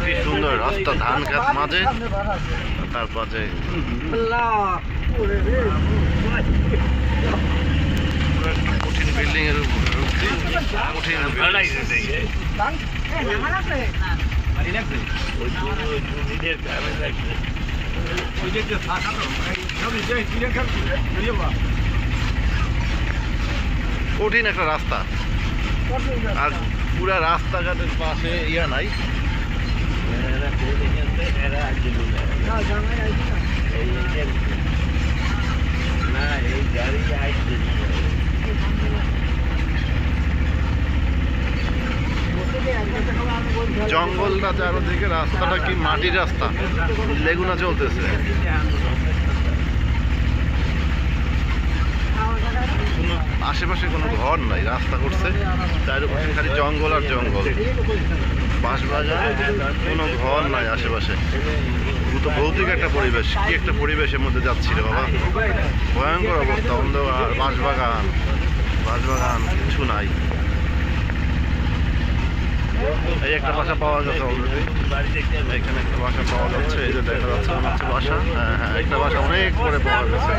কি সুন্দর রাস্তা, ধান খেত মাঝে, তারপর যে কঠিন বিল্ডিং এর কঠিন কঠিন একটা রাস্তা, আর পুরা রাস্তাঘাটের পাশে ইয়া নাই। জঙ্গলটা চারোদিকে, রাস্তাটা কি মাটির রাস্তা, লেগুনা চলতেছে। আশেপাশে কোনো ঘর নাই, রাস্তা করছে চারপাশে খালি জঙ্গল আর জঙ্গল, বাঁশবাগান, কোনো ঘর নাই আশেপাশে। তো ভৌতিক একটা পরিবেশ, কি একটা পরিবেশের মধ্যে যাচ্ছি রে বাবা, ভয়ঙ্কর অবস্থা, অন্ধকার, বাঁশবাগান, বাঁশবাগান কিছু নাই। এই একটা বাসা পাওয়া গেছে অলরেডি, এখানে একটা বাসা পাওয়া যাচ্ছে, এই যে দেখা যাচ্ছে মনে হচ্ছে বাসা। হ্যাঁ হ্যাঁ, একটা বাসা অনেক করে পাওয়া গেছে।